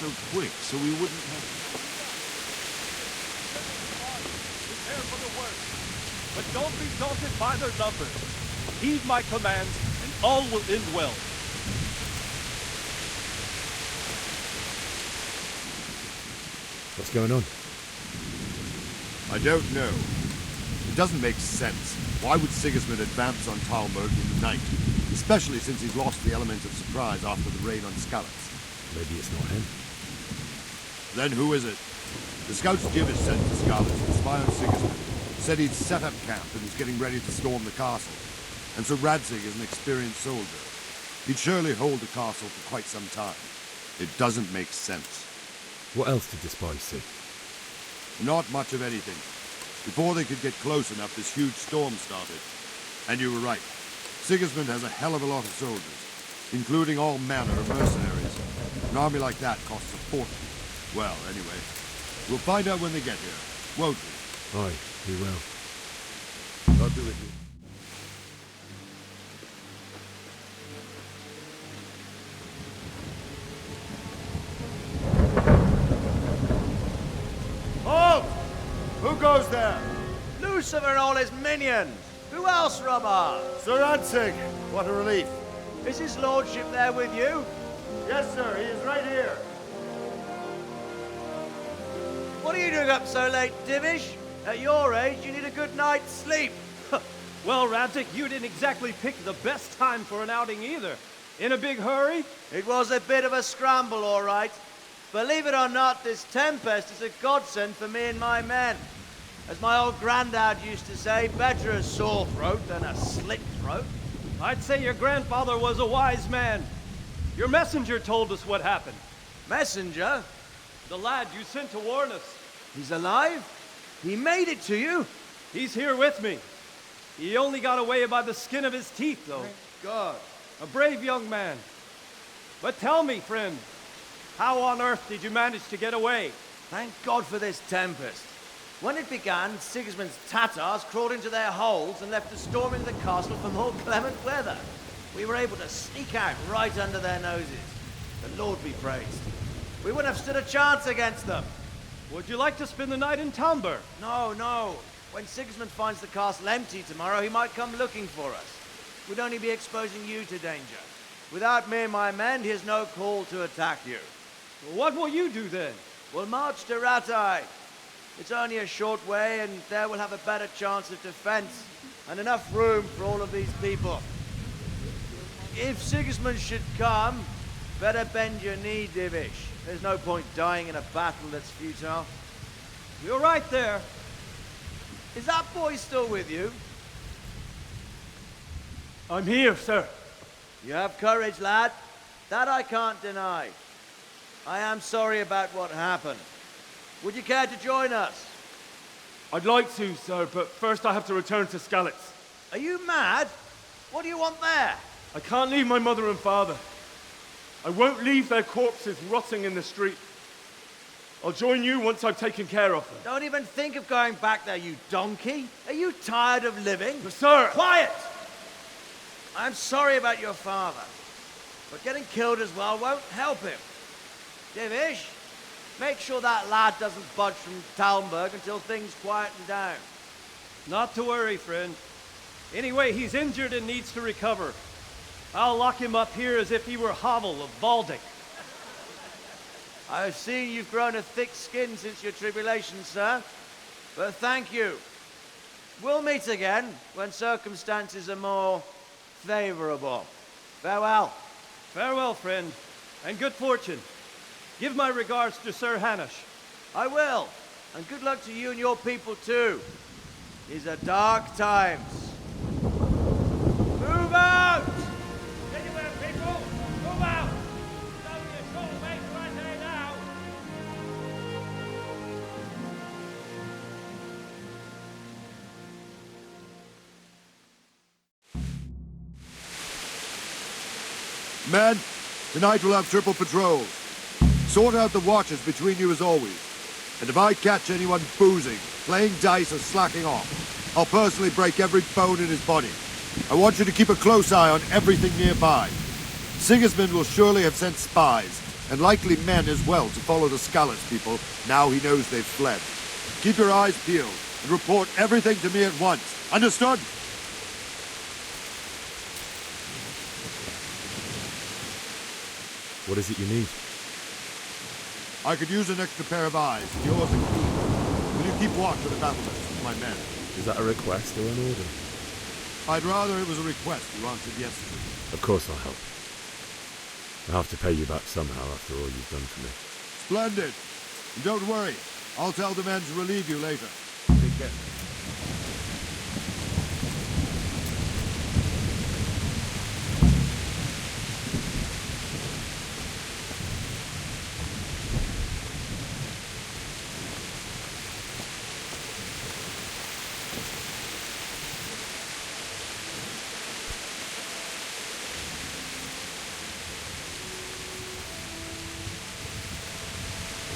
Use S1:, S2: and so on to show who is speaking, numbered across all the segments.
S1: so quick, so we wouldn't have...
S2: Prepare for the worst, but don't be daunted by their numbers. Heed my commands, and all will end well.
S3: What's going on?
S4: I don't know. It doesn't make sense. Why would Sigismund advance on Talmber in the night? Especially since he's lost the element of surprise after the raid on Skalitz.
S3: Maybe it's not him.
S4: Then who is it? The scouts Jivish sent to Skalitz to spy on Sigismund. Said he'd set up camp and was getting ready to storm the castle. And so Rattay is an experienced soldier. He'd surely hold the castle for quite some time. It doesn't make sense.
S3: What else did the spies see?
S4: Not much of anything. Before they could get close enough, this huge storm started. And you were right. Sigismund has a hell of a lot of soldiers, including all manner of mercenaries. An army like that costs a fortune. Well, anyway, we'll find out when they get here, won't we?
S3: Aye, we will. God be with you.
S4: Halt! Who goes there?
S5: Lucifer and all his minions! Who else, Robber?
S4: Sir Rattay. What a relief.
S5: Is his lordship there with you?
S4: Yes, sir. He is right here.
S5: What are you doing up so late, Divish? At your age, you need a good night's sleep.
S2: Well, Rattay, you didn't exactly pick the best time for an outing either. In a big hurry?
S5: It was a bit of a scramble, all right. Believe it or not, this tempest is a godsend for me and my men. As my old granddad used to say, better a sore throat than a slit throat.
S2: I'd say your grandfather was a wise man. Your messenger told us what happened.
S5: Messenger?
S2: The lad you sent to warn us.
S5: He's alive? He made it to you?
S2: He's here with me. He only got away by the skin of his teeth, though.
S5: Thank God.
S2: A brave young man. But tell me, friend, how on earth did you manage to get away?
S5: Thank God for this tempest. When it began, Sigismund's Tatars crawled into their holes and left us storming the castle for more clement weather. We were able to sneak out right under their noses. The Lord be praised. We wouldn't have stood a chance against them.
S2: Would you like to spend the night in Talmber?
S5: No, no. When Sigismund finds the castle empty tomorrow, he might come looking for us. We'd only be exposing you to danger. Without me and my men, he has no call to attack you.
S2: What will you do then?
S5: We'll march to Rattay. It's only a short way, and there we'll have a better chance of defense and enough room for all of these people. If Sigismund should come, better bend your knee, Divish. There's no point dying in a battle that's futile.
S2: You're right there.
S5: Is that boy still with you?
S2: I'm here, sir.
S5: You have courage, lad. That I can't deny. I am sorry about what happened. Would you care to join us?
S2: I'd like to, sir, but first I have to return to Skalitz.
S5: Are you mad? What do you want there?
S2: I can't leave my mother and father. I won't leave their corpses rotting in the street. I'll join you once I've taken care of them.
S5: Don't even think of going back there, you donkey. Are you tired of living?
S2: But sir!
S5: Quiet! I'm sorry about your father, but getting killed as well won't help him. Divish, make sure that lad doesn't budge from Talmber until things quieten down.
S2: Not to worry, friend. Anyway, he's injured and needs to recover. I'll lock him up here as if he were Havel of Baldic.
S5: I've seen you've grown a thick skin since your tribulation, sir. But thank you. We'll meet again when circumstances are more favorable. Farewell.
S2: Farewell, friend, and good fortune. Give my regards to Sir Hanush.
S5: I will. And good luck to you and your people, too. These are dark times. Move out!
S2: Anywhere, people! Move out! It's only a short way to Rattay now.
S4: Men, tonight we'll have triple patrols. Sort out the watches between you as always. And if I catch anyone boozing, playing dice or slacking off, I'll personally break every bone in his body. I want you to keep a close eye on everything nearby. Sigismund will surely have sent spies, and likely men as well, to follow the Skalitz people now he knows they've fled. Keep your eyes peeled and report everything to me at once. Understood?
S3: What is it you need?
S4: I could use an extra pair of eyes, yours included. Will you keep watch with the battlements with my men?
S3: Is that a request or an order?
S4: I'd rather it was a request you answered yes to.
S3: Of course I'll help. I'll have to pay you back somehow after all you've done for me.
S4: Splendid. And don't worry. I'll tell the men to relieve you later. Take care.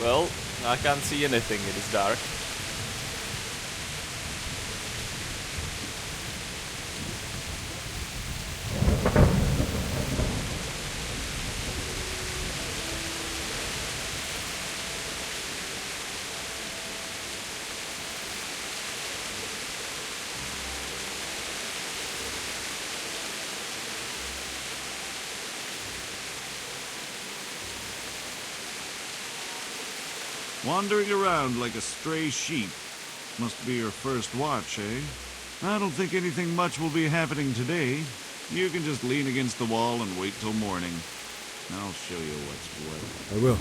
S6: Well, I can't see anything, it is dark.
S1: Wandering around like a stray sheep. Must be your first watch, eh? I don't think anything much will be happening today. You can just lean against the wall and wait till morning. I'll show you what's what.
S3: I will.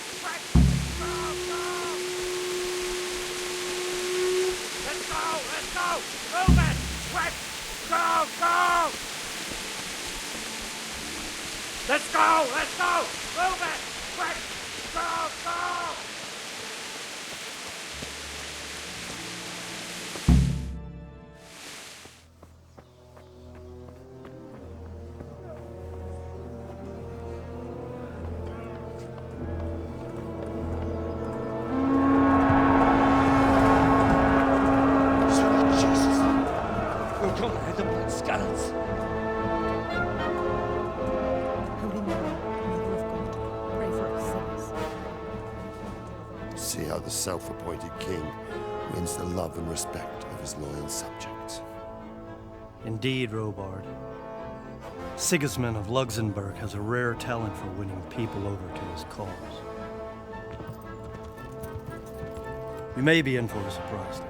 S3: Thank you.
S7: Let's go! Let's go! Move it! Quick! Go! Go!
S2: Sweet Jesus! We'll come ahead of the Skalitz.
S8: Holy Mary, Mother of God, pray for us sinners.
S9: See how the self-appointed king wins the love and respect of his loyal subjects.
S2: Indeed, Robard. Sigismund of Luxembourg has a rare talent for winning people over to his cause. We may be in for a surprise, though.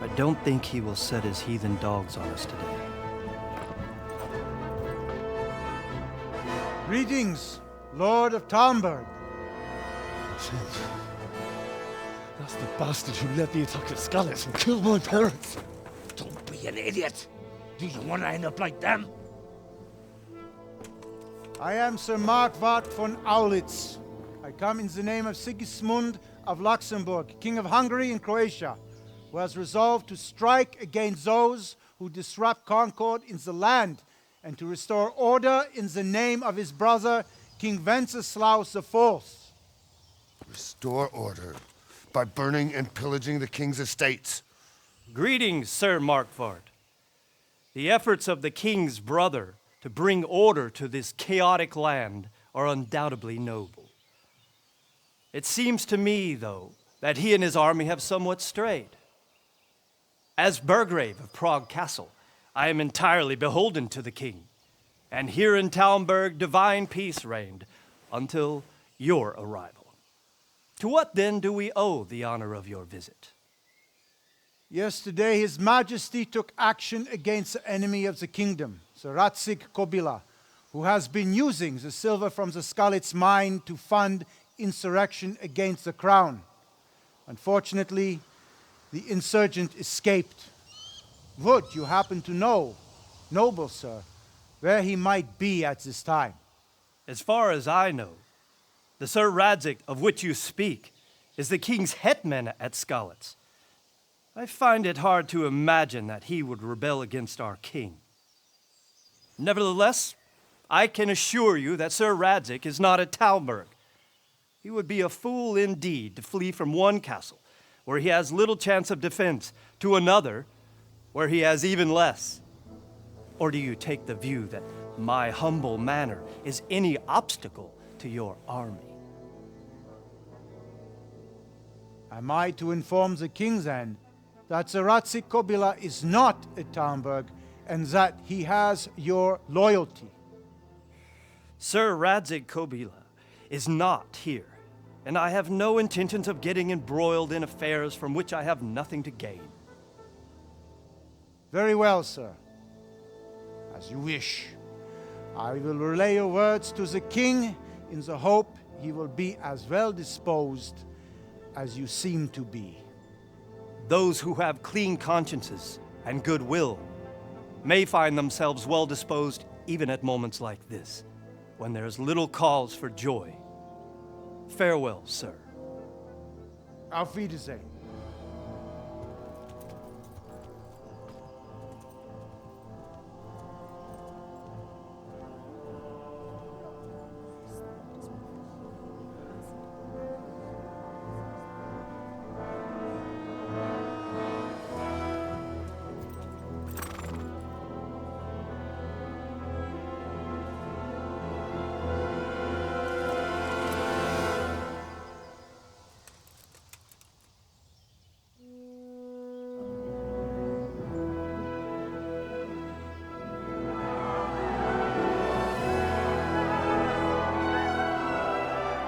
S2: I don't think he will set his heathen dogs on us today.
S10: Greetings, Lord of Talmber.
S11: That's the bastard who led the attack at Skalitz and killed my parents.
S7: Don't be an idiot! Do you want to end up like them?
S10: I am Sir Markwart von Aulitz. I come in the name of Sigismund of Luxembourg, King of Hungary and Croatia, who has resolved to strike against those who disrupt concord in the land and to restore order in the name of his brother, King Wenceslaus IV.
S9: Restore order by burning and pillaging the king's estates.
S2: Greetings, Sir Markwart. The efforts of the king's brother to bring order to this chaotic land are undoubtedly noble. It seems to me, though, that he and his army have somewhat strayed. As Burgrave of Prague Castle, I am entirely beholden to the king, and here in Talmber divine peace reigned until your arrival. To what then do we owe the honor of your visit?
S10: Yesterday, His Majesty took action against the enemy of the kingdom, the Rattay Kobila, who has been using the silver from the Skalitz mine to fund insurrection against the crown. Unfortunately, the insurgent escaped. Would you happen to know, noble sir, where he might be at this time?
S2: As far as I know, the Sir Rattay of which you speak is the king's hetman at Skalitz. I find it hard to imagine that he would rebel against our king. Nevertheless, I can assure you that Sir Radzig is not at Talmber. He would be a fool indeed to flee from one castle, where he has little chance of defense, to another, where he has even less. Or do you take the view that my humble manner is any obstacle to your army?
S10: Am I to inform the king then that Sir Radzig Kobyla is not at Talmber and that he has your loyalty?
S2: Sir Radzig Kobyla is not here, and I have no intentions of getting embroiled in affairs from which I have nothing to gain.
S10: Very well, sir. As you wish. I will relay your words to the king in the hope he will be as well disposed as you seem to be.
S2: Those who have clean consciences and goodwill may find themselves well disposed even at moments like this, when there is little cause for joy. Farewell, sir.
S10: Auf Wiedersehen.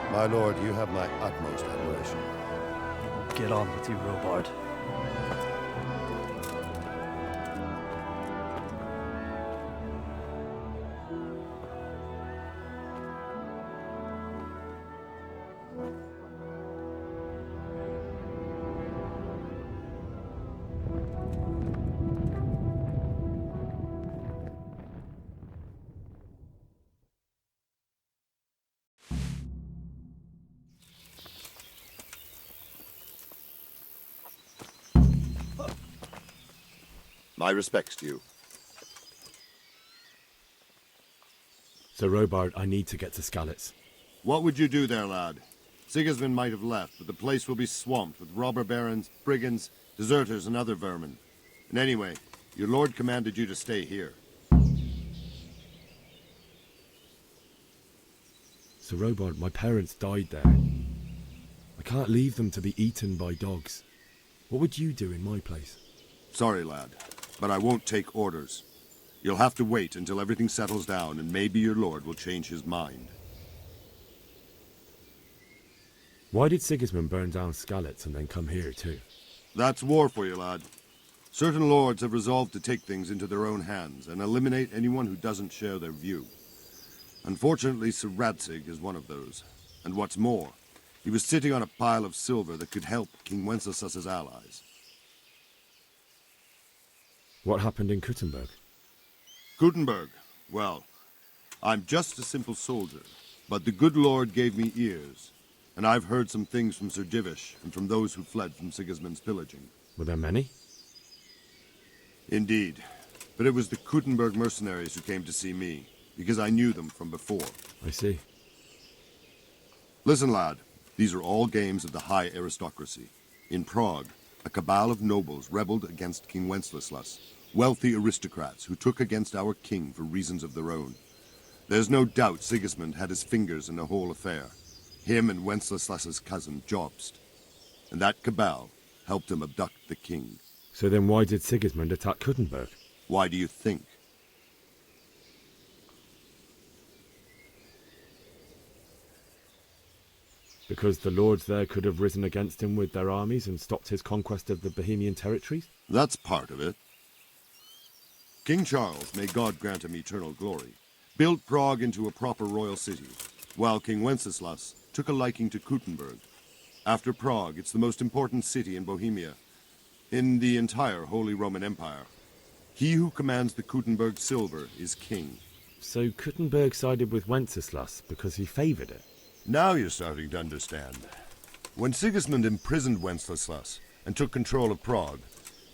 S4: My lord, you have my utmost admiration.
S2: Get on with you, Robard.
S4: My respects to you.
S3: Sir Robard, I need to get to Skalitz.
S4: What would you do there, lad? Sigismund might have left, but the place will be swamped with robber barons, brigands, deserters, and other vermin. And anyway, your lord commanded you to stay here.
S3: Sir Robard, my parents died there. I can't leave them to be eaten by dogs. What would you do in my place?
S4: Sorry, lad, but I won't take orders. You'll have to wait until everything settles down, and maybe your lord will change his mind.
S3: Why did Sigismund burn down Skalitz and then come here too?
S4: That's war for you, lad. Certain lords have resolved to take things into their own hands and eliminate anyone who doesn't share their view. Unfortunately, Sir Radzig is one of those. And what's more, he was sitting on a pile of silver that could help King Wenceslas's allies.
S3: What happened in Kuttenberg?
S4: Kuttenberg? Well, I'm just a simple soldier, but the good Lord gave me ears, and I've heard some things from Sir Divish and from those who fled from Sigismund's pillaging.
S3: Were there many?
S4: Indeed, but it was the Kuttenberg mercenaries who came to see me, because I knew them from before.
S3: I see.
S4: Listen, lad, these are all games of the high aristocracy. In Prague, a cabal of nobles rebelled against King Wenceslas, wealthy aristocrats who took against our king for reasons of their own. There's no doubt Sigismund had his fingers in the whole affair. Him and Wenceslas's cousin, Jobst. And that cabal helped him abduct the king.
S3: So then why did Sigismund attack Kuttenberg?
S4: Why do you think?
S3: Because the lords there could have risen against him with their armies and stopped his conquest of the Bohemian territories?
S4: That's part of it. King Charles, may God grant him eternal glory, built Prague into a proper royal city, while King Wenceslas took a liking to Kuttenberg. After Prague, it's the most important city in Bohemia, in the entire Holy Roman Empire. He who commands the Kuttenberg silver is king.
S3: So Kuttenberg sided with Wenceslas because he favoured it?
S4: Now you're starting to understand. When Sigismund imprisoned Wenceslas and took control of Prague,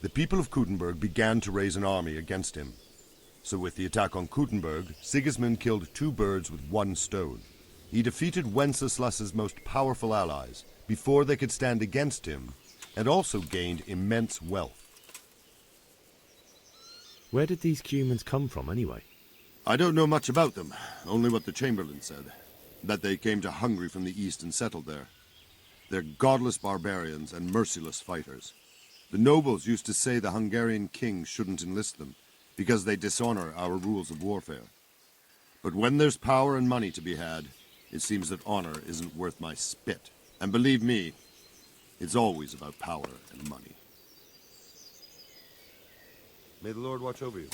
S4: the people of Kuttenberg began to raise an army against him. So with the attack on Kuttenberg, Sigismund killed 2 birds with 1 stone. He defeated Wenceslas's most powerful allies before they could stand against him, and also gained immense wealth.
S3: Where did these humans come from, anyway?
S4: I don't know much about them, only what the Chamberlain said, that they came to Hungary from the east and settled there. They're godless barbarians and merciless fighters. The nobles used to say the Hungarian king shouldn't enlist them, because they dishonor our rules of warfare. But when there's power and money to be had, it seems that honor isn't worth my spit. And believe me, it's always about power and money. May the Lord watch over you.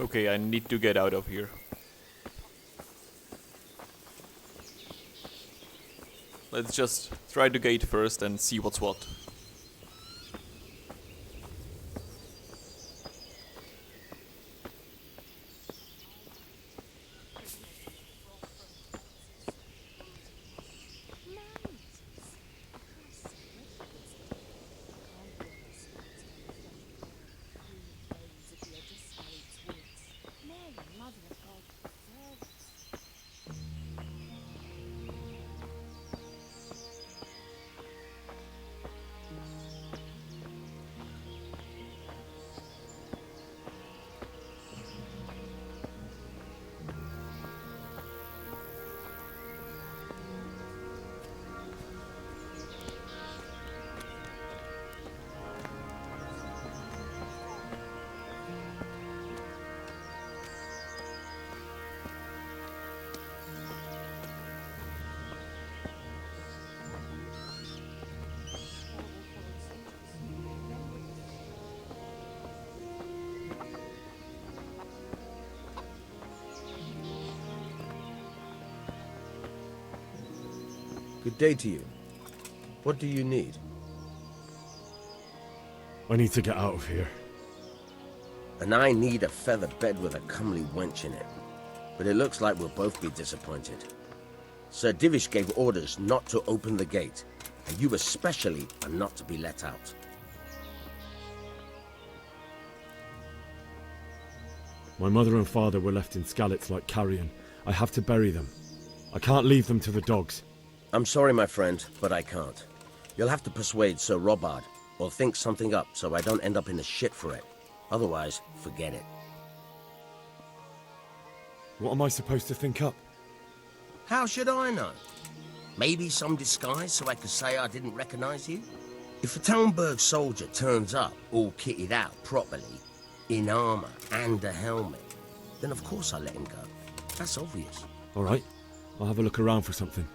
S6: Okay, I need to get out of here. Let's just try the gate first and see what's what.
S12: Good day to you. What do you need?
S3: I need to get out of here.
S12: And I need a feather bed with a comely wench in it. But it looks like we'll both be disappointed. Sir Divish gave orders not to open the gate, and you especially are not to be let out.
S3: My mother and father were left in Skalitz like carrion. I have to bury them. I can't leave them to the dogs.
S12: I'm sorry, my friend, but I can't. You'll have to persuade Sir Robard, or think something up so I don't end up in the shit for it. Otherwise, forget it.
S3: What am I supposed to think up?
S12: How should I know? Maybe some disguise so I could say I didn't recognize you? If a Talmber soldier turns up all kitted out properly, in armor and a helmet, then of course I'll let him go. That's obvious.
S3: All right, I'll have a look around for something.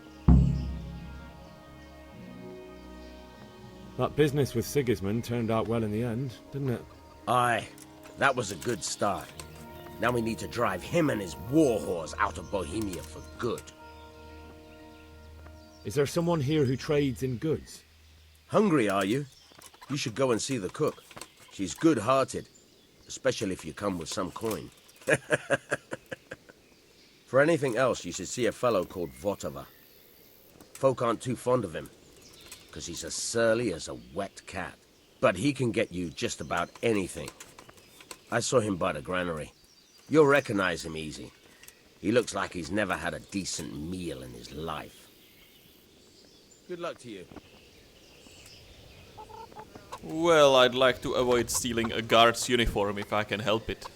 S3: That business with Sigismund turned out well in the end, didn't it?
S12: Aye, that was a good start. Now we need to drive him and his war whores out of Bohemia for good.
S3: Is there someone here who trades in goods?
S12: Hungry, are you? You should go and see the cook. She's good-hearted, especially if you come with some coin. For anything else, you should see a fellow called Votava. Folk aren't too fond of him, because he's as surly as a wet cat. But he can get you just about anything. I saw him by the granary. You'll recognize him easy. He looks like he's never had a decent meal in his life. Good luck to you.
S6: Well, I'd like to avoid stealing a guard's uniform if I can help it.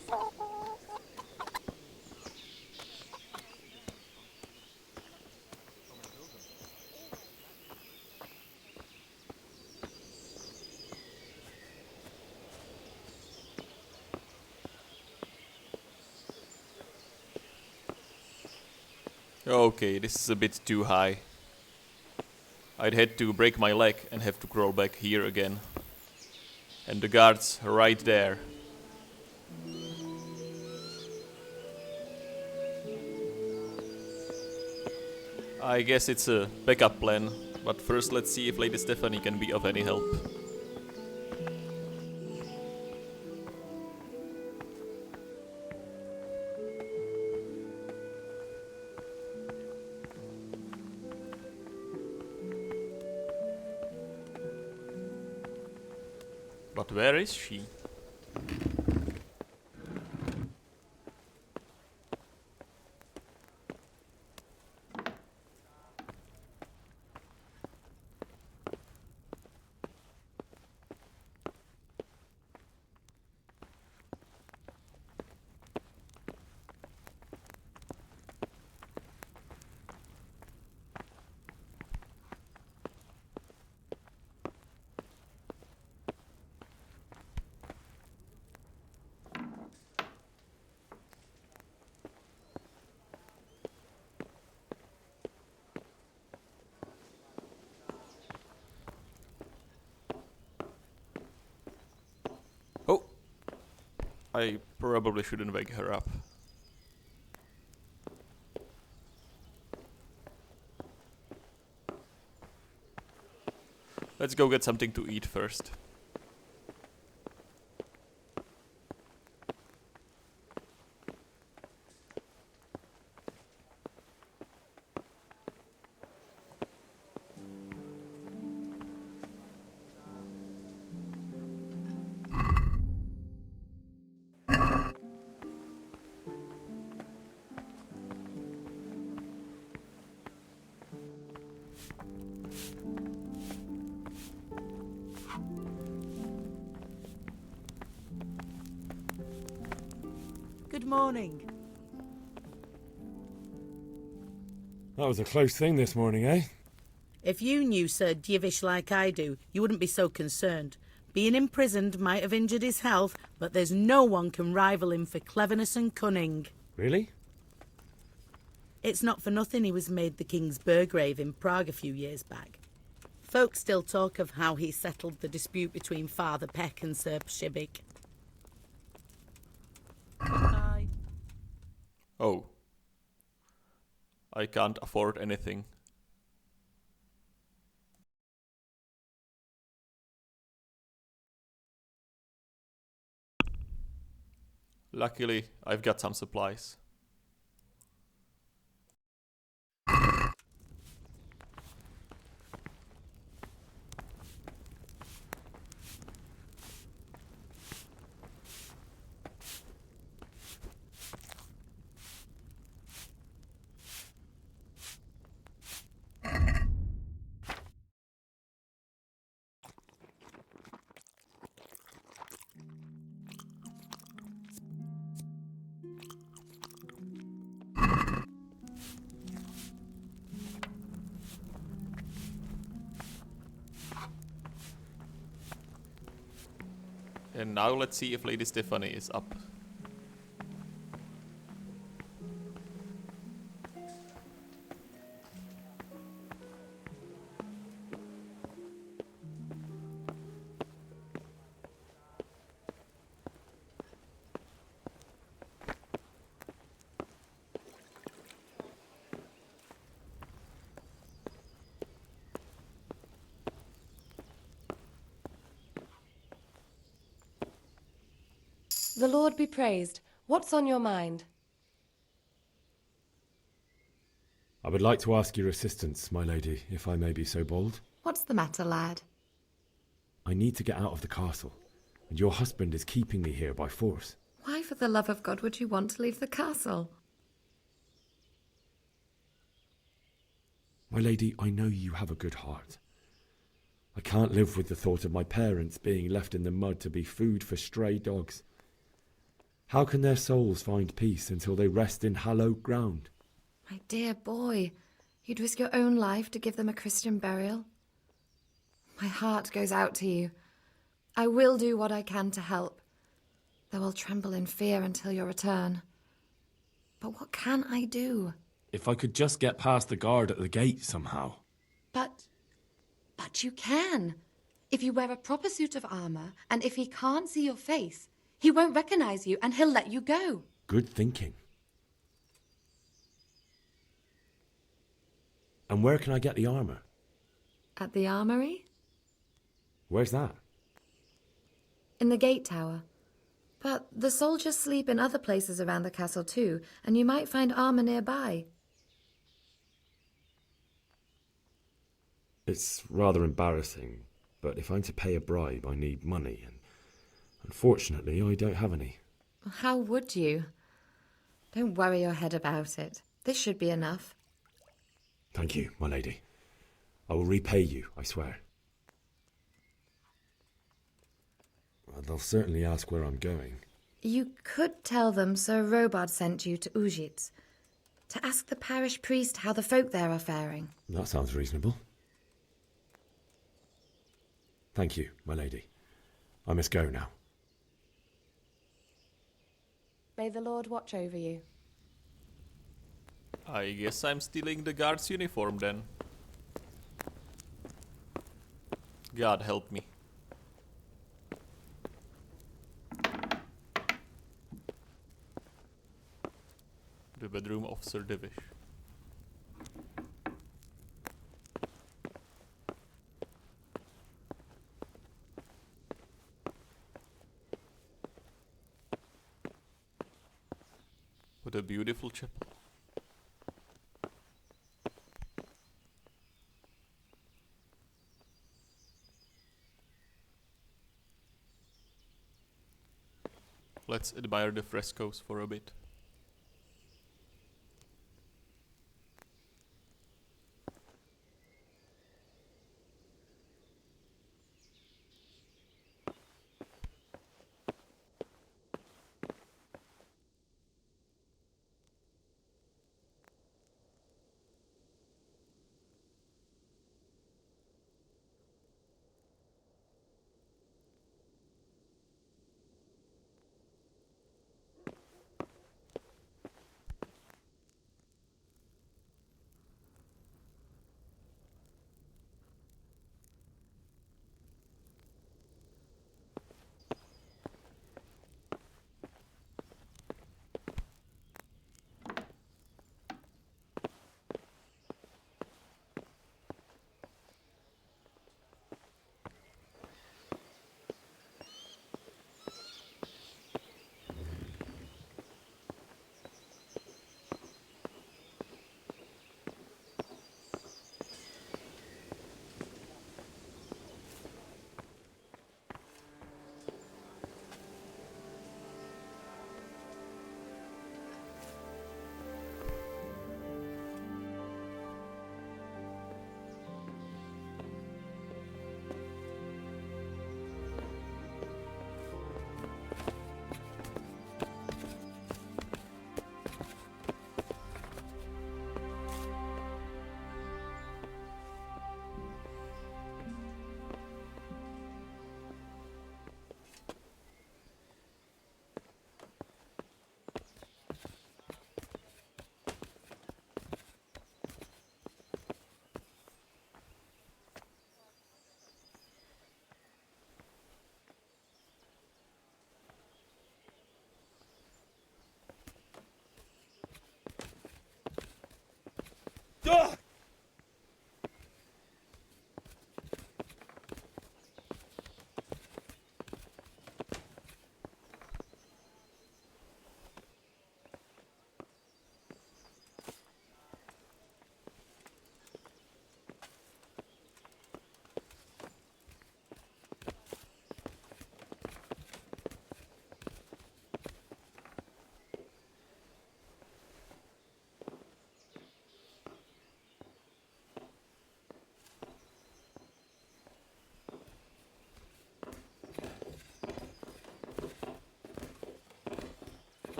S6: Okay, this is a bit too high. I'd had to break my leg and have to crawl back here again. And the guards are right there. I guess it's a backup plan, but first let's see if Lady Stephanie can be of any help. But where is she? Oh! I probably shouldn't wake her up. Let's go get something to eat first.
S8: Good morning.
S3: That was a close thing this morning, eh?
S13: If you knew Sir Divish like I do, you wouldn't be so concerned. Being imprisoned might have injured his health, but there's no one can rival him for cleverness and cunning.
S3: Really?
S13: It's not for nothing he was made the King's Burgrave in Prague a few years back. Folk still talk of how he settled the dispute between Father Peck and Sir Peshek.
S6: Oh. I can't afford anything. Luckily, I've got some supplies. And now let's see if Lady Stephanie is up.
S14: The Lord be praised. What's on your mind?
S3: I would like to ask your assistance, my lady, if I may be so bold.
S14: What's the matter, lad?
S3: I need to get out of the castle, and your husband is keeping me here by force.
S14: Why, for the love of God, would you want to leave the castle?
S3: My lady, I know you have a good heart. I can't live with the thought of my parents being left in the mud to be food for stray dogs. How can their souls find peace until they rest in hallowed ground?
S14: My dear boy, you'd risk your own life to give them a Christian burial. My heart goes out to you. I will do what I can to help, though I'll tremble in fear until your return. But what can I do?
S3: If I could just get past the guard at the gate somehow.
S14: But you can. If you wear a proper suit of armor, and if he can't see your face, he won't recognize you and he'll let you go.
S3: Good thinking. And where can I get the armor?
S14: At the armory?
S3: Where's that?
S14: In the gate tower. But the soldiers sleep in other places around the castle too, and you might find armor nearby.
S3: It's rather embarrassing, but if I'm to pay a bribe, I need money, and Unfortunately, I don't have any.
S14: How would you? Don't worry your head about it. This should be enough.
S3: Thank you, my lady. I will repay you, I swear. Well, they'll certainly ask where I'm going.
S14: You could tell them Sir Robard sent you to Ujitz to ask the parish priest how the folk there are faring.
S3: That sounds reasonable. Thank you, my lady. I must go now.
S14: May the Lord watch over you.
S6: I guess I'm stealing the guard's uniform then. God help me. The bedroom of Sir Divish. What a beautiful chapel. Let's admire the frescoes for a bit.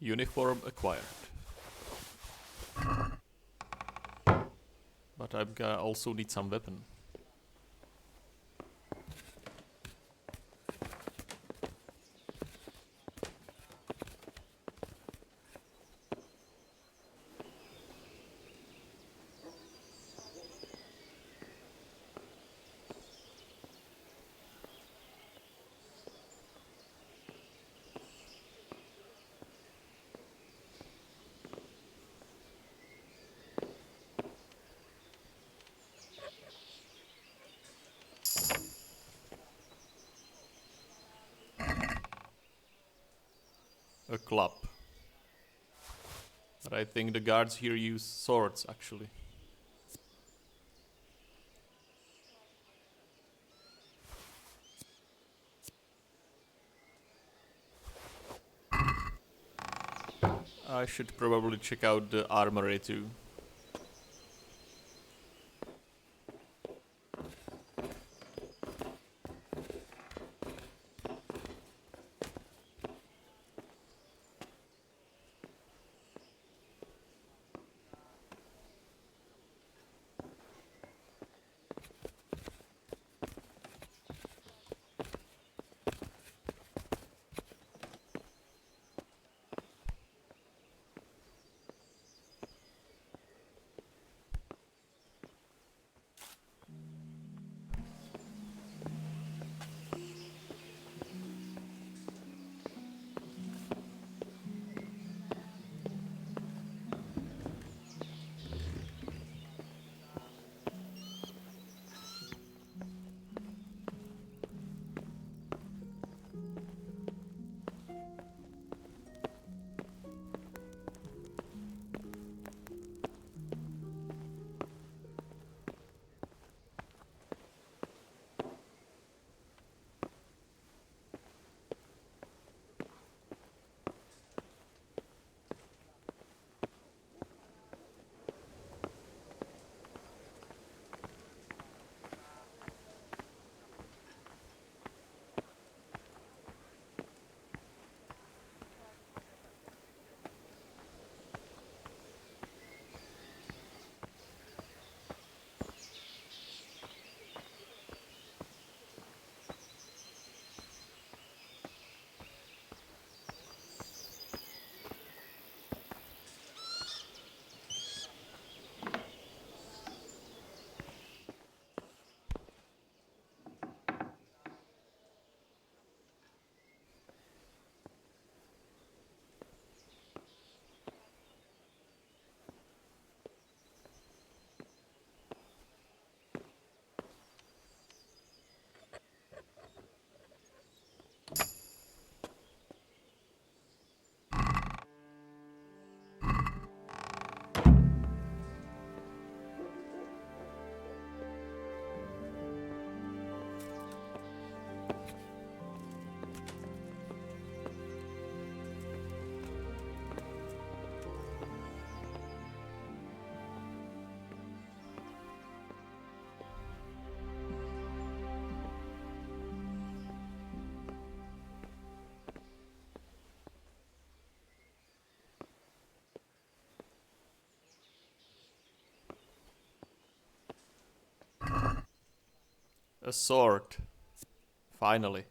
S6: Uniform acquired. But I also need some weapon. a club. But I think the guards here use swords, actually. I should probably check out the armory too. A sword. Finally.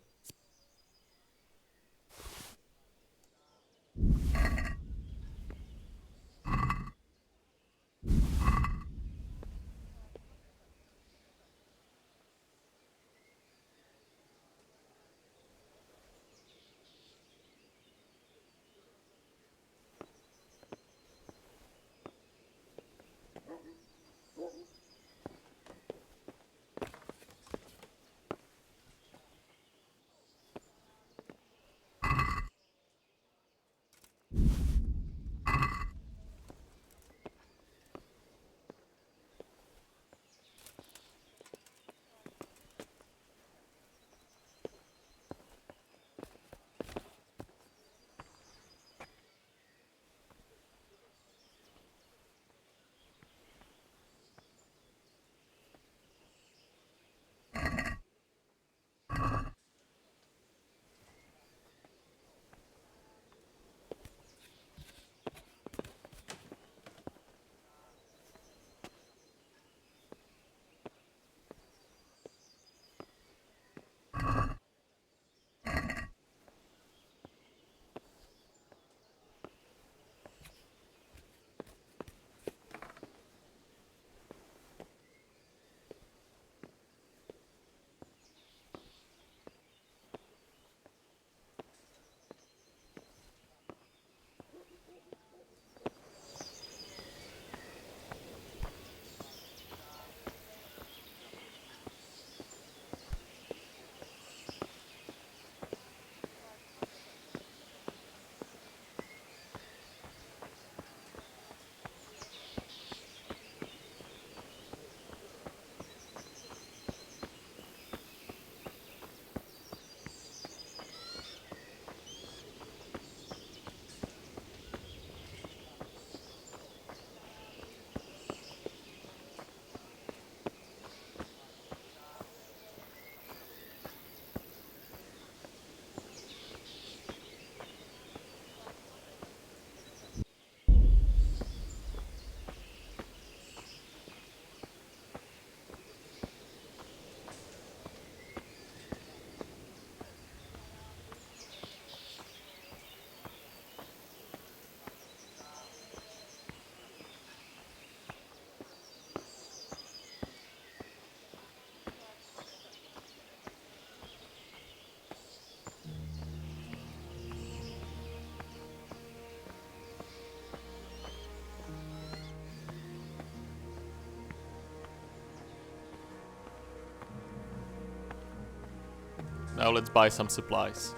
S6: Now let's buy some supplies.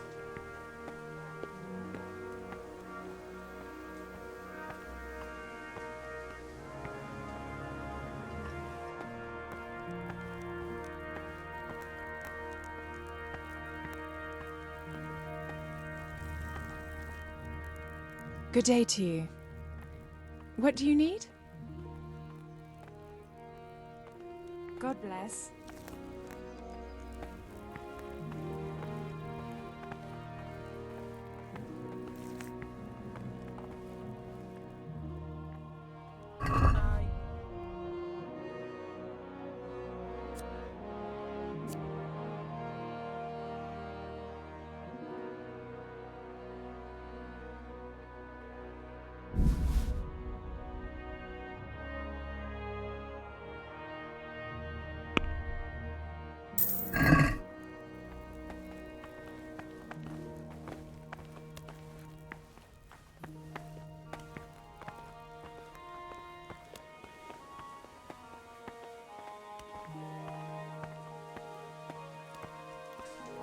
S15: Good day to you. What do you need? God bless.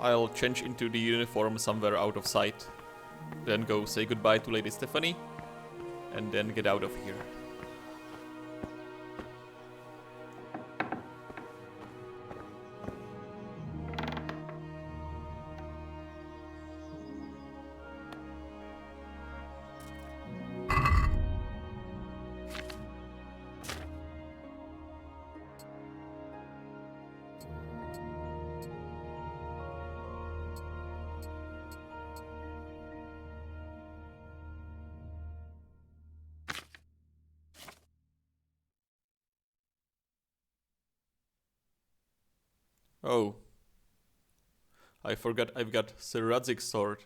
S6: I'll change into the uniform somewhere out of sight. Then go say goodbye to Lady Stephanie. And then get out of here. Oh. I forgot I've got Sir Radzig's sword.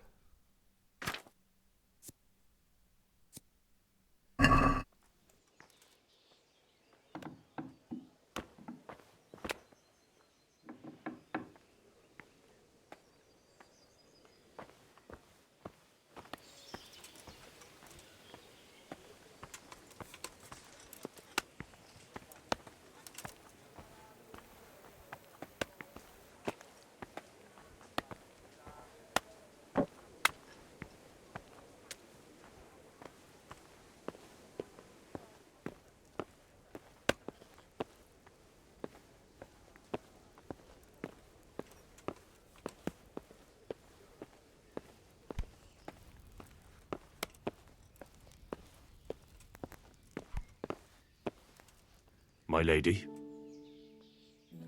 S16: My lady?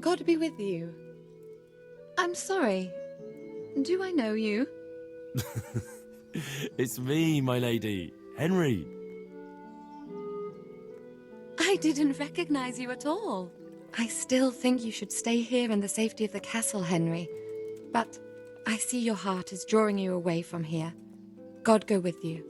S14: God be with you. I'm sorry. Do I know you?
S3: It's me, my lady. Henry.
S14: I didn't recognize you at all. I still think you should stay here in the safety of the castle, Henry. But I see your heart is drawing you away from here. God go with you.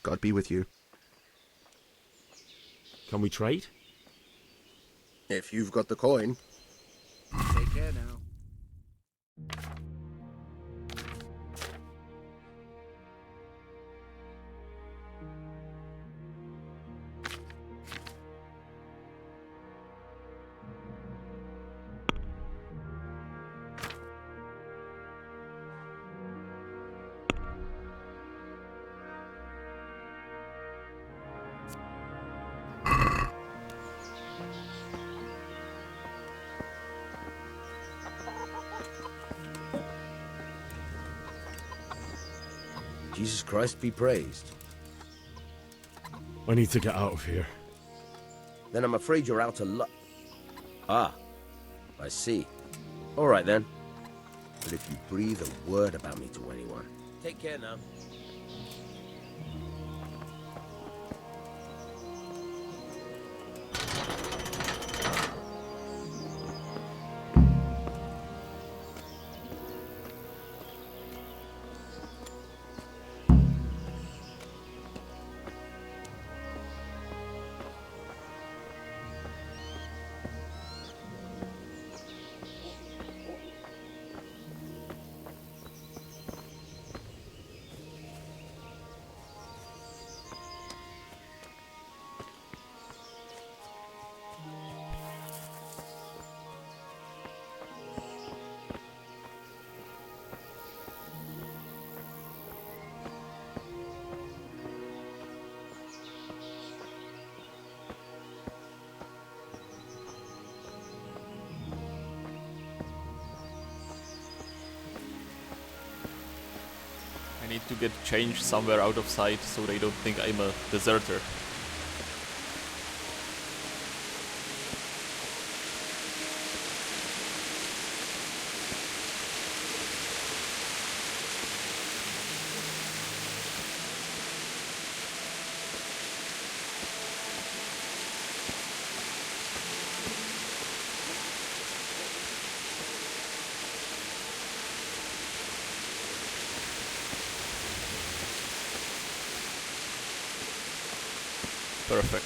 S17: God be with you.
S3: Can we trade?
S17: If you've got the coin.
S5: Take care now.
S12: Jesus Christ be praised.
S3: I need to get out of here.
S12: Then I'm afraid you're out of luck. Ah, I see. All right then. But if you breathe a word about me to anyone... Take care now.
S6: I need to get changed somewhere out of sight so they don't think I'm a deserter. Perfect.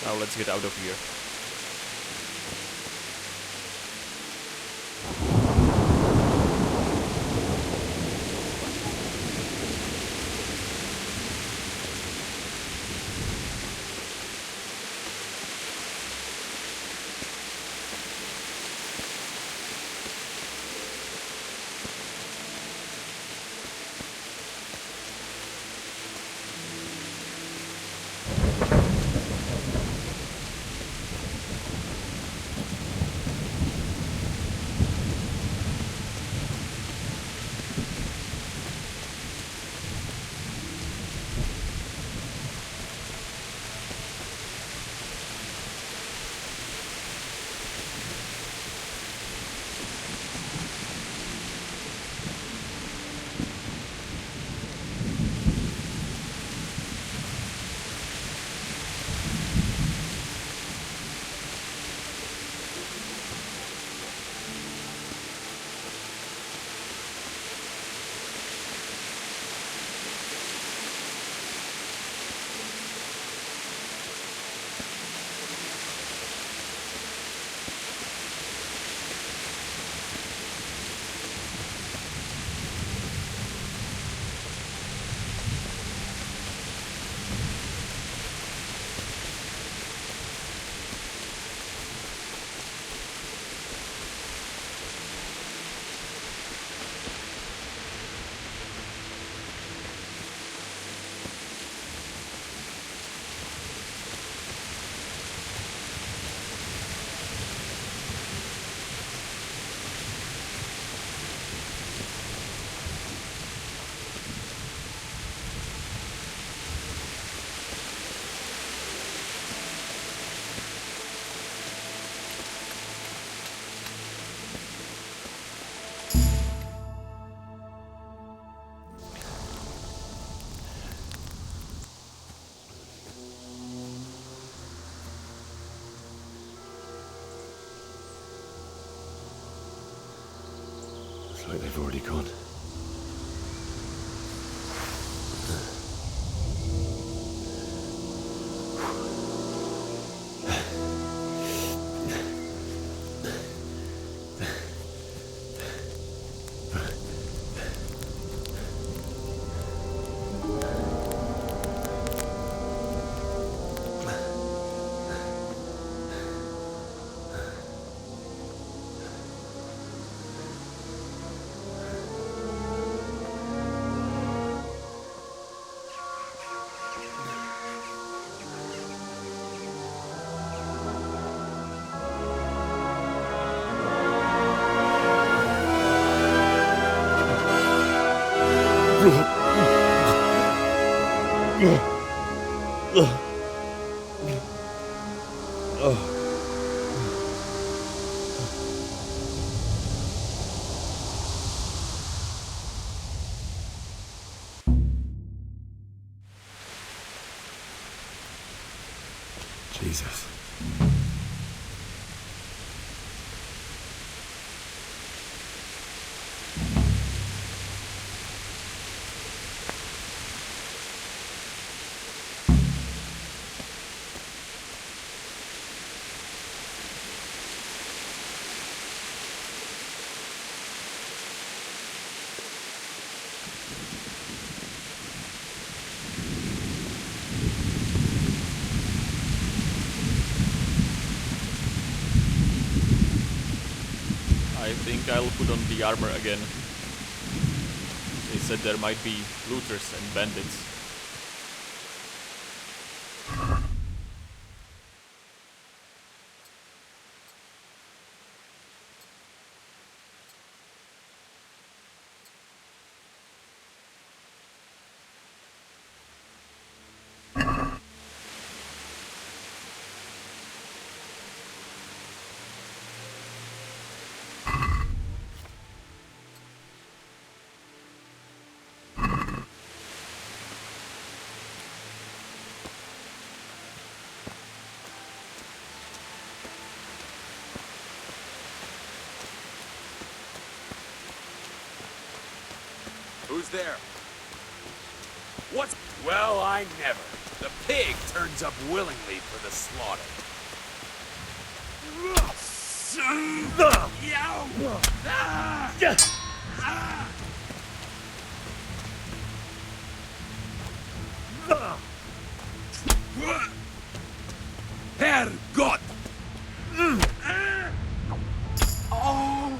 S6: Now let's get out of here.
S3: Looks like they've already gone. Jesus.
S6: I think I'll put on the armor again. They said there might be looters and bandits.
S16: Who's there? What's... Well, I never. The pig turns up willingly for the slaughter. Herrgott! Oh!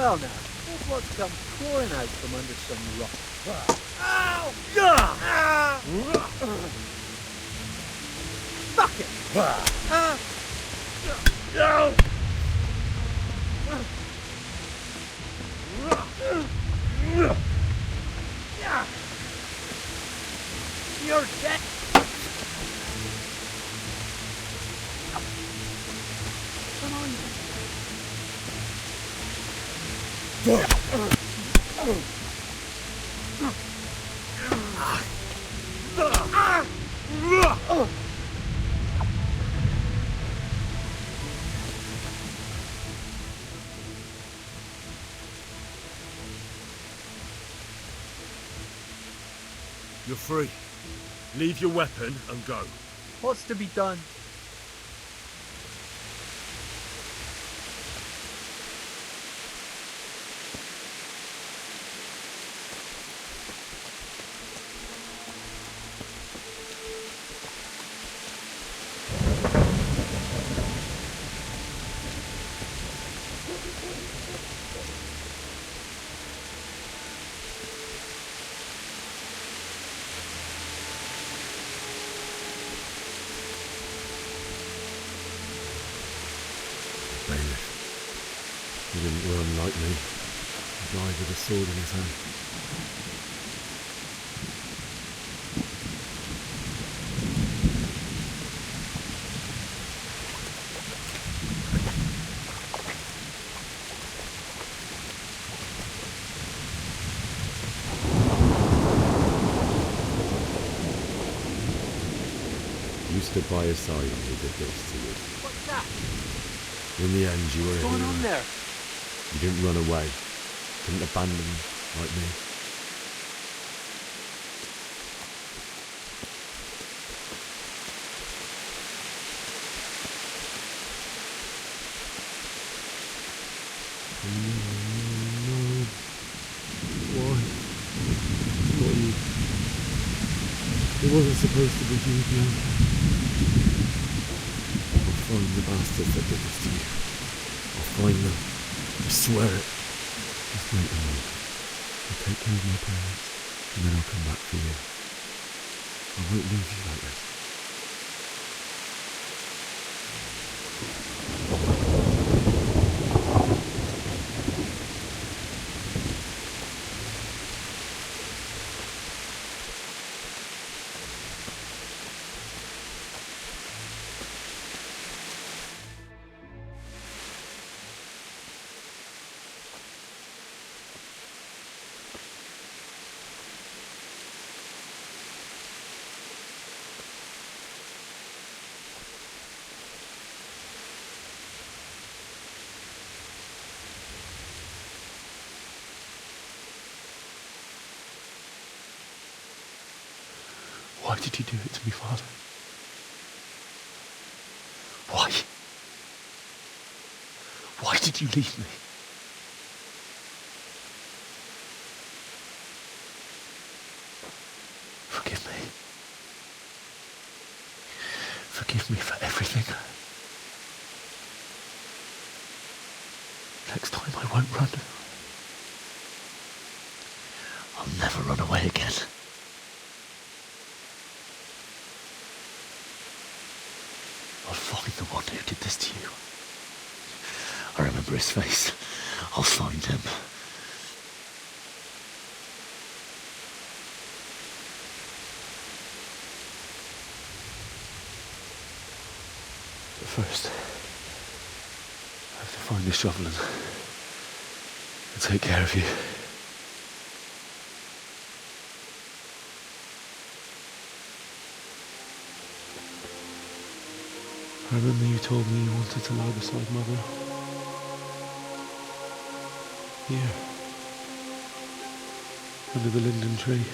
S18: Well now, look what's come pouring out from under some rock.
S7: Ow!
S18: Fuck it!
S7: You're dead!
S18: Come on.
S11: You're free. Leave your weapon and go.
S18: What's to be done?
S3: He didn't run like me. He died with a sword in his hand. You stood by his side when he did this to you.
S18: What's that?
S3: In the end, you were a
S18: What's going
S3: hero.
S18: on there?
S3: You didn't run away. Didn't abandon me like me. No. Why? Not you. It wasn't supposed to be you, Bianca. I'll find the bastards that did this to you. I'll find them. I swear it. Just wait a moment. I'll take care of my parents, and then I'll come back for you. I won't leave you like this.
S11: Why did you do it to me, Father? Why? Why did you leave me? Forgive me. Forgive me for everything. Next time I won't run. I'll never run away again. I'll find the one who did this to you. I remember his face. I'll find him. But first, I have to find the shovel and take care of you. I remember you told me you wanted to lie beside Mother. Here. Under the linden tree.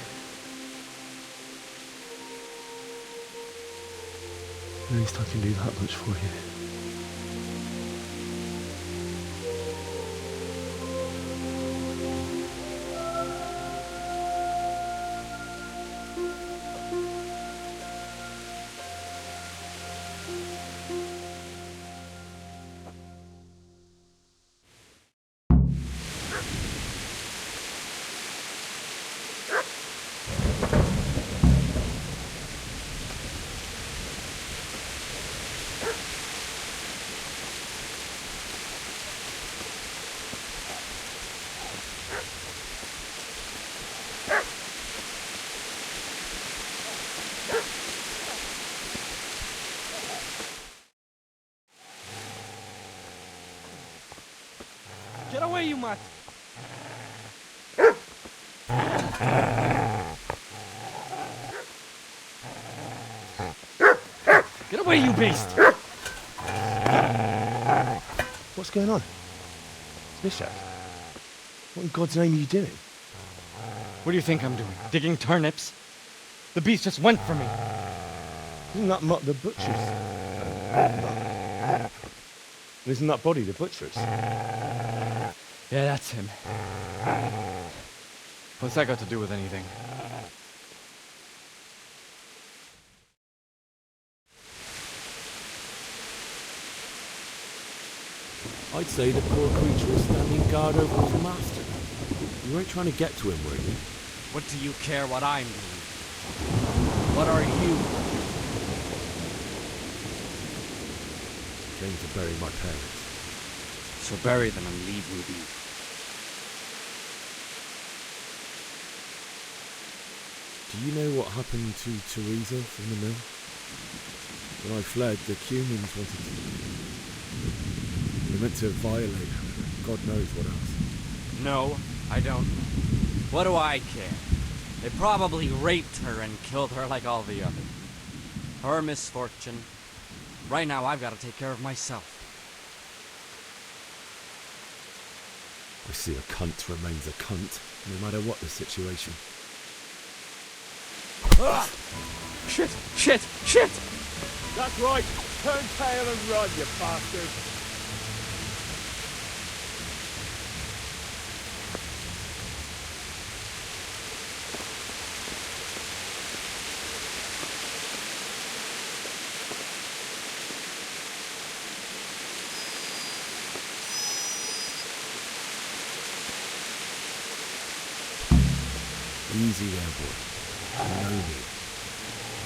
S11: At least I can do that much for you.
S7: Get away, you mutt! Get away, you beast!
S11: What's going on? Zbyshek? What in God's name are you doing?
S19: What do you think I'm doing? Digging turnips? The beast just went for me.
S11: Isn't that not the butcher's? Isn't that body the butcher's?
S19: Yeah, that's him. What's that got to do with anything?
S3: I'd say the poor creature was standing guard over his master. You weren't trying to get to him, were you?
S19: What do you care what I'm doing? What are you?
S3: Came to bury my parents.
S19: So bury them and leave me be.
S3: Do you know what happened to Theresa from the mill? When I fled, the Cumans wanted to... They meant to violate her. God knows what else.
S19: No, I don't. What do I care? They probably raped her and killed her like all the others. Her misfortune. Right now, I've got to take care of myself.
S3: I see a cunt remains a cunt, no matter what the situation.
S7: Ah! Shit! Shit! Shit!
S18: That's right. Turn tail and run, you bastard.
S3: Easy there, boy. You know me.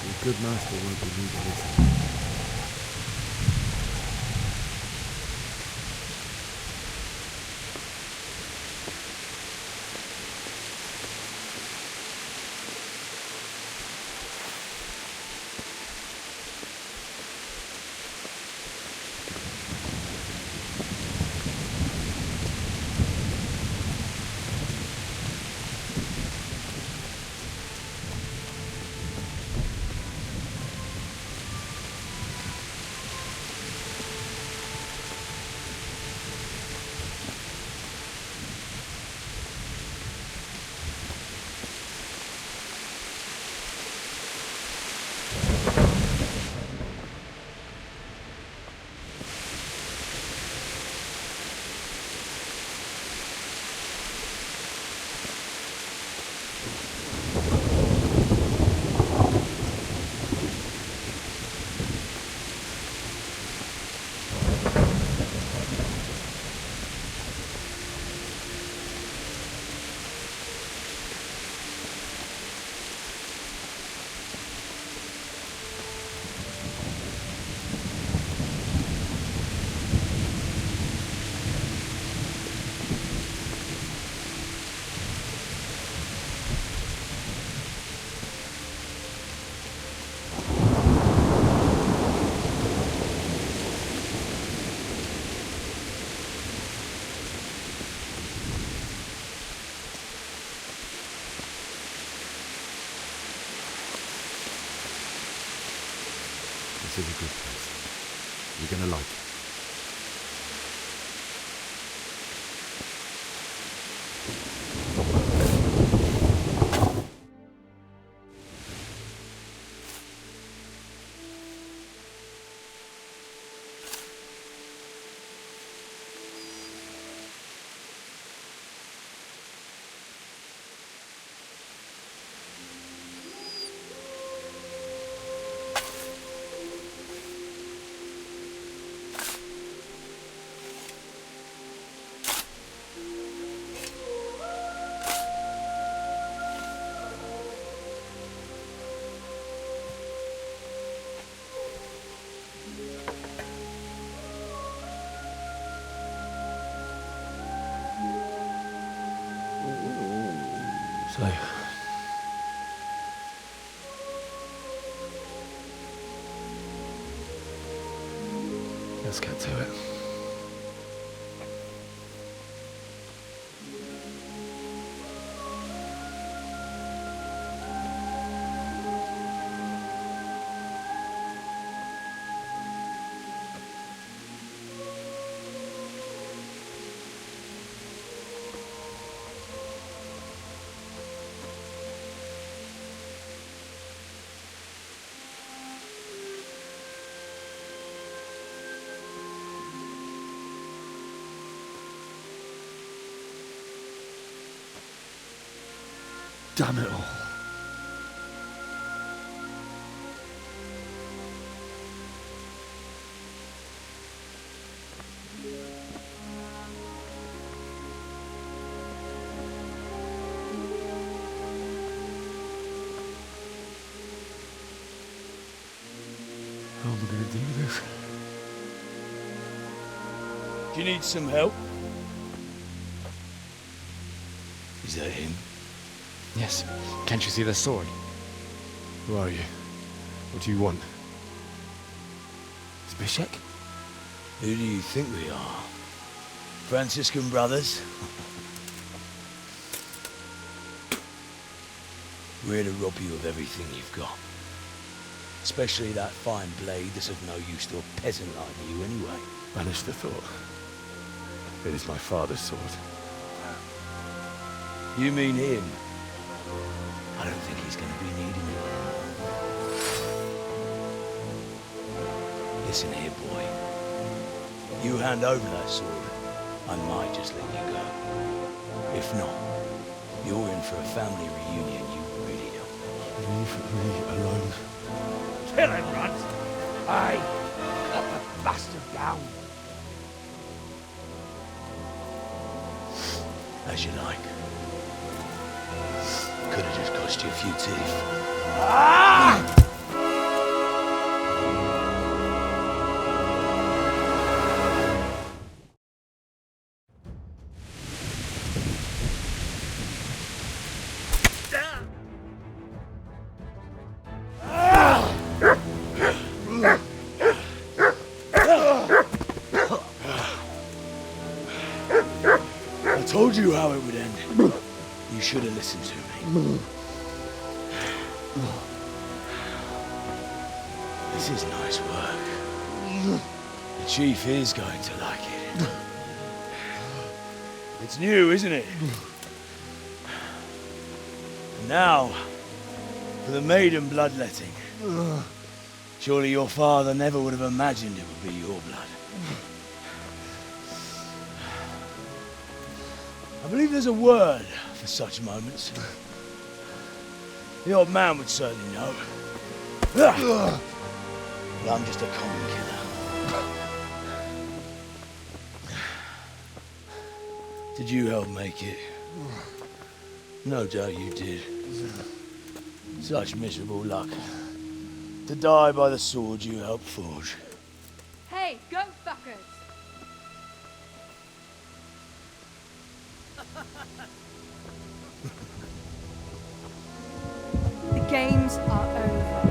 S3: Your good master won't be need to listen. This is a good place. You're gonna like it.
S11: So, let's get to it. Damn it all. How am I going to do this?
S20: Do you need some help? Is that him?
S11: Yes. Can't you see the sword? Who are you? What do you want? Zbyshek?
S20: Who do you think we are? Franciscan brothers? We're to rob you of everything you've got. Especially that fine blade that's of no use to a peasant like you anyway.
S11: Banish the thought. It is my father's sword.
S20: You mean him? I don't think he's going to be needing it. Listen here, boy. You hand over that sword, I might just let you go. If not, you're in for a family reunion you really don't.
S11: Leave me alone.
S7: Kill him, Runt! Aye, cut the bastard down.
S20: As you like. Could have just cost you a few teeth.
S7: Ah!
S20: I told you how it would end. You should have listened to me. This is nice work. The chief is going to like it. It's new, isn't it? And now, for the maiden bloodletting. Surely your father never would have imagined it would be your blood. I believe there's a word for such moments. The old man would certainly know. But I'm just a common killer. Did you help make it? No doubt you did. Such miserable luck. To die by the sword you helped forge.
S21: Hey, go fuckers! The games are over.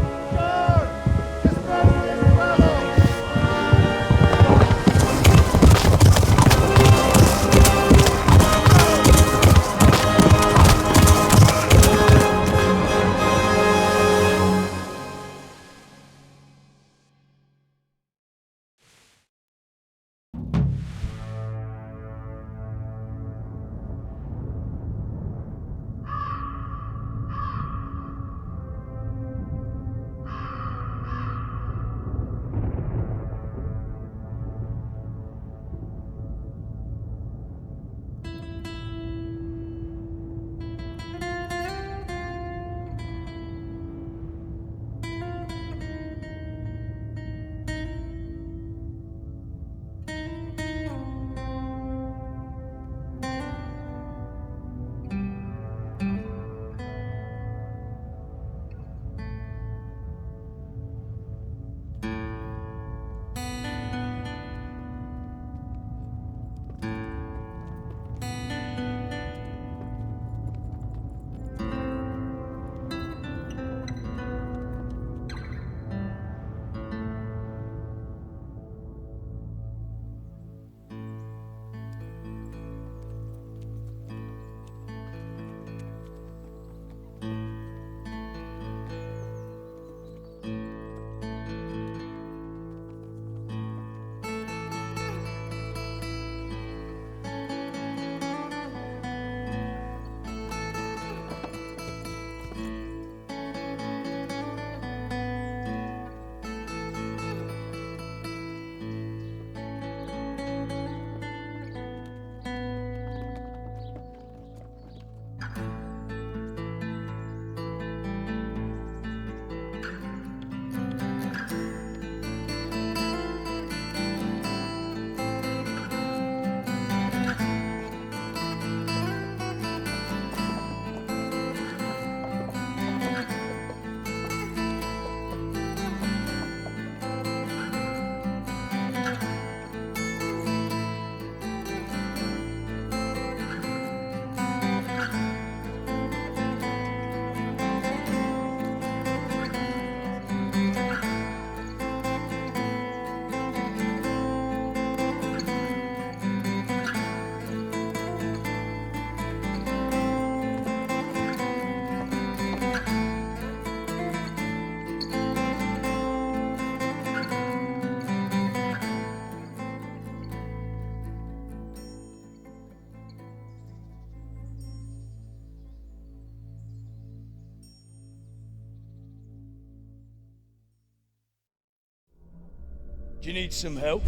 S20: Do you need some help?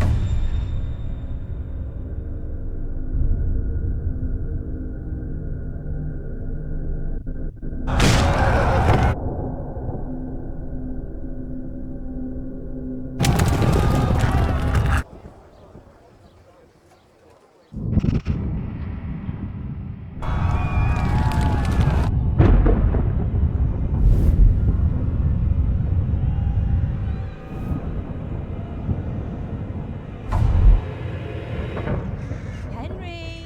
S1: Henry!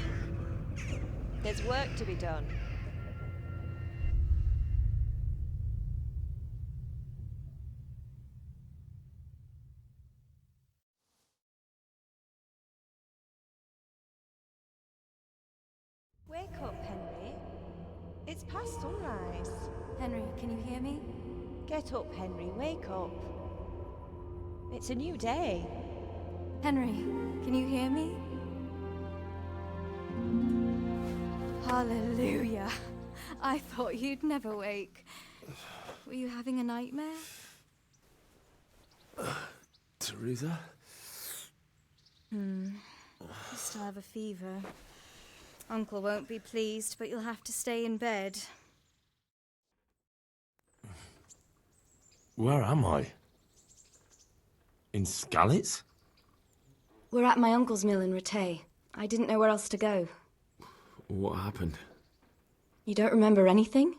S1: There's work to be done. Wake up, Henry. It's past sunrise.
S21: Henry, can you hear me?
S1: Get up, Henry. Wake up. It's a new day.
S21: Henry, can you hear me? Hallelujah. I thought you'd never wake. Were you having a nightmare?
S3: Theresa?
S21: You still have a fever. Uncle won't be pleased, but you'll have to stay in bed.
S3: Where am I? In Skalitz?
S14: We're at my uncle's mill in Rattay. I didn't know where else to go.
S3: What happened?
S14: You don't remember anything?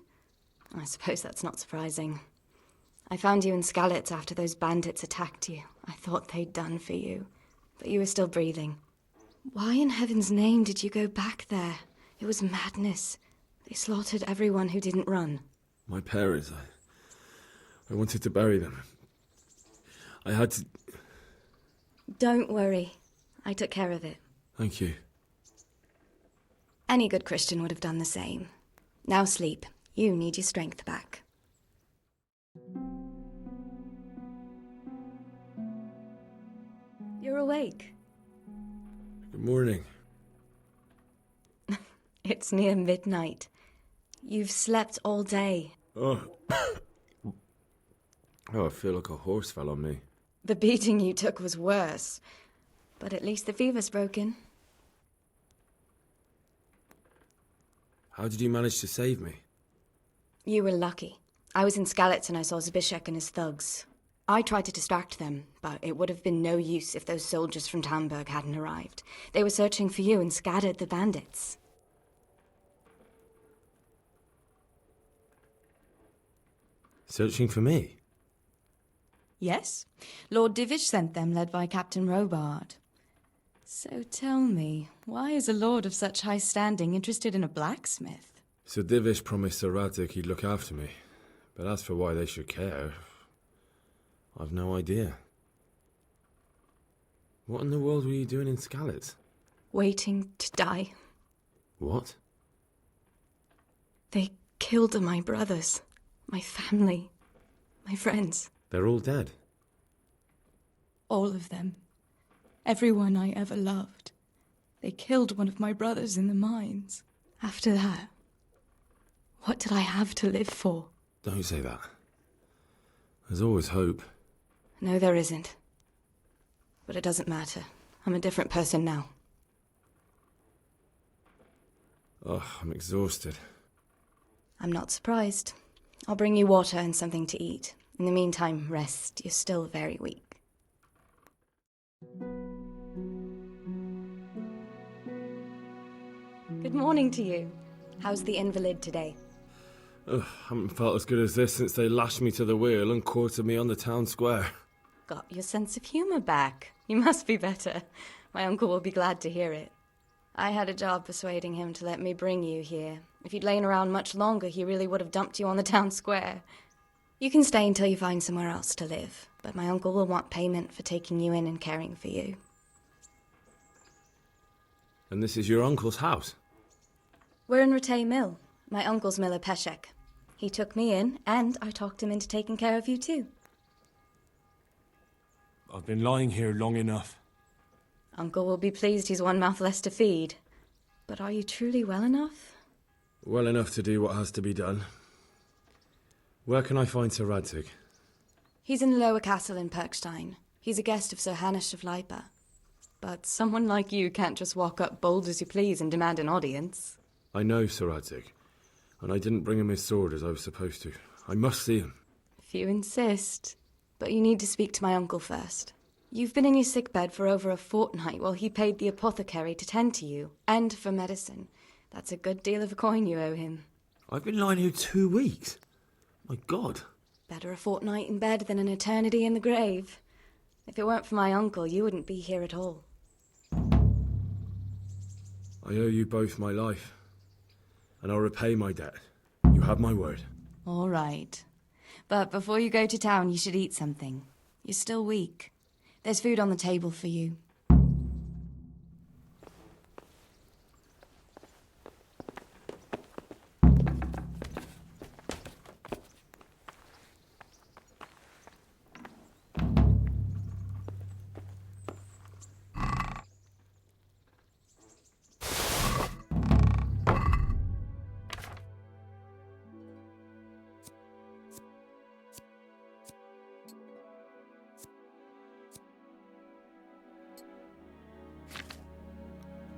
S14: I suppose that's not surprising. I found you in Skalitz after those bandits attacked you. I thought they'd done for you, but you were still breathing. Why in heaven's name did you go back there? It was madness. They slaughtered everyone who didn't run.
S3: My parents, I wanted to bury them. I had to...
S14: Don't worry. I took care of it.
S3: Thank you.
S14: Any good Christian would have done the same. Now sleep. You need your strength back. You're awake.
S3: Good morning.
S14: It's near midnight. You've slept all day.
S3: Oh. I feel like a horse fell on me.
S14: The beating you took was worse. But at least the fever's broken.
S3: How did you manage to save me?
S14: You were lucky. I was in Skalitz and I saw Zbyshek and his thugs. I tried to distract them, but it would have been no use if those soldiers from Talmber hadn't arrived. They were searching for you and scattered the bandits.
S3: Searching for me?
S22: Yes. Lord Divish sent them, led by Captain Robard. So tell me, why is a lord of such high standing interested in a blacksmith?
S3: So Divish promised Sir Rattay he'd look after me. But as for why they should care, I've no idea. What in the world were you doing in Skalitz?
S14: Waiting to die.
S3: What?
S14: They killed my brothers, my family, my friends.
S3: They're all dead.
S22: All of them. Everyone I ever loved. They killed one of my brothers in the mines. After that, what did I have to live for?
S3: Don't say that. There's always hope.
S14: No, there isn't. But it doesn't matter. I'm a different person now.
S3: Oh, I'm exhausted.
S14: I'm not surprised. I'll bring you water and something to eat. In the meantime, rest. You're still very weak. Good morning to you. How's the invalid today?
S3: Ugh, haven't felt as good as this since they lashed me to the wheel and quartered me on the town square.
S14: Got your sense of humour back. You must be better. My uncle will be glad to hear it. I had a job persuading him to let me bring you here. If you'd lain around much longer, he really would have dumped you on the town square. You can stay until you find somewhere else to live, but my uncle will want payment for taking you in and caring for you.
S3: And this is your uncle's house?
S14: We're in Rattay Mill, my uncle's mill at Peshek. He took me in, and I talked him into taking care of you too.
S3: I've been lying here long enough.
S14: Uncle will be pleased he's one mouth less to feed. But are you truly well enough?
S3: Well enough to do what has to be done. Where can I find Sir Rattay?
S14: He's in the lower castle in Perkstein.
S22: He's a guest of Sir Hanush of Leipa. But someone like you can't just walk up bold as you please and demand an audience.
S3: I know, Sir Radzig, and I didn't bring him his sword as I was supposed to. I must see him.
S22: If you insist. But you need to speak to my uncle first. You've been in your sickbed for over a fortnight while he paid the apothecary to tend to you, and for medicine. That's a good deal of a coin you owe him.
S3: I've been lying here 2 weeks. My God.
S22: Better a fortnight in bed than an eternity in the grave. If it weren't for my uncle, you wouldn't be here at all.
S3: I owe you both my life, and I'll repay my debt. You have my word.
S22: All right. But before you go to town, you should eat something. You're still weak. There's food on the table for you.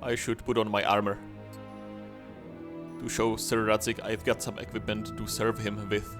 S6: I should put on my armor. To show Sir Radzig I've got some equipment to serve him with.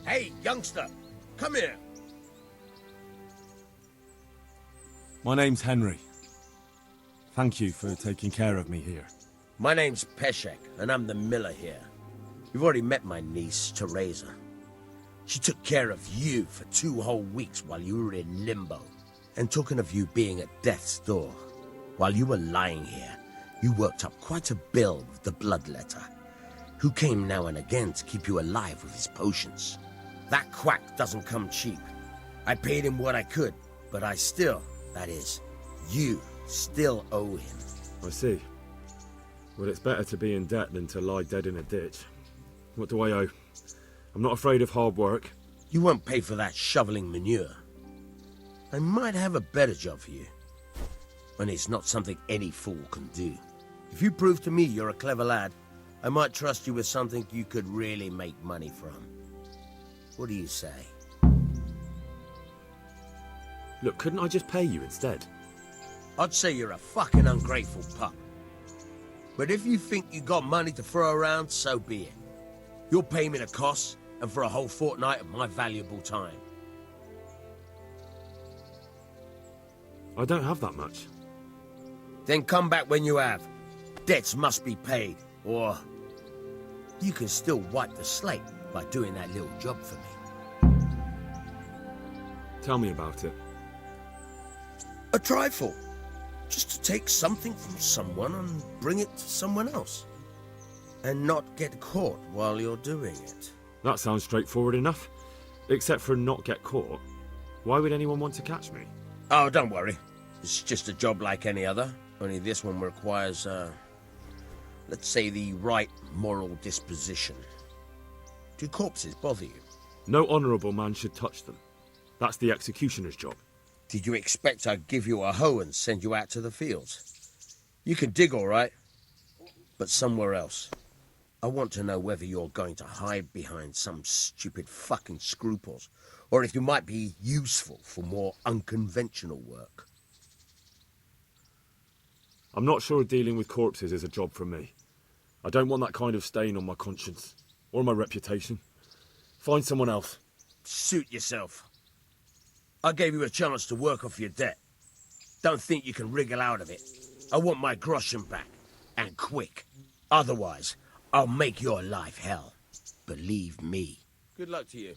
S12: Hey, youngster, come here.
S3: My name's Henry. Thank you for taking care of me here.
S12: My name's Peshek, and I'm the miller here. You've already met my niece, Theresa. She took care of you for 2 whole weeks while you were in limbo. And talking of you being at death's door, while you were lying here, you worked up quite a bill with the bloodletter, who came now and again to keep you alive with his potions. That quack doesn't come cheap. I paid him what I could, but I still, that is, you still owe him.
S3: I see. Well, it's better to be in debt than to lie dead in a ditch. What do I owe? I'm not afraid of hard work.
S12: You won't pay for that shoveling manure. I might have a better job for you. And it's not something any fool can do. If you prove to me you're a clever lad, I might trust you with something you could really make money from. What do you say?
S3: Look, couldn't I just pay you instead?
S12: I'd say you're a fucking ungrateful pup. But if you think you got money to throw around, so be it. You'll pay me the costs, and for a whole fortnight of my valuable time.
S3: I don't have that much.
S12: Then come back when you have. Debts must be paid, or you can still wipe the slate by doing that little job for me.
S3: Tell me about it.
S12: A trifle. Just to take something from someone and bring it to someone else. And not get caught while you're doing it.
S3: That sounds straightforward enough. Except for not get caught. Why would anyone want to catch me?
S12: Oh, don't worry. It's just a job like any other. Only this one requires, let's say, the right moral disposition. Do corpses bother you?
S3: No honourable man should touch them. That's the executioner's job.
S12: Did you expect I'd give you a hoe and send you out to the fields? You can dig all right, but somewhere else. I want to know whether you're going to hide behind some stupid fucking scruples, or if you might be useful for more unconventional work.
S3: I'm not sure dealing with corpses is a job for me. I don't want that kind of stain on my conscience, or my reputation. Find someone else.
S12: Suit yourself. I gave you a chance to work off your debt. Don't think you can wriggle out of it. I want my groschen back, and quick. Otherwise, I'll make your life hell. Believe me.
S17: Good luck to you.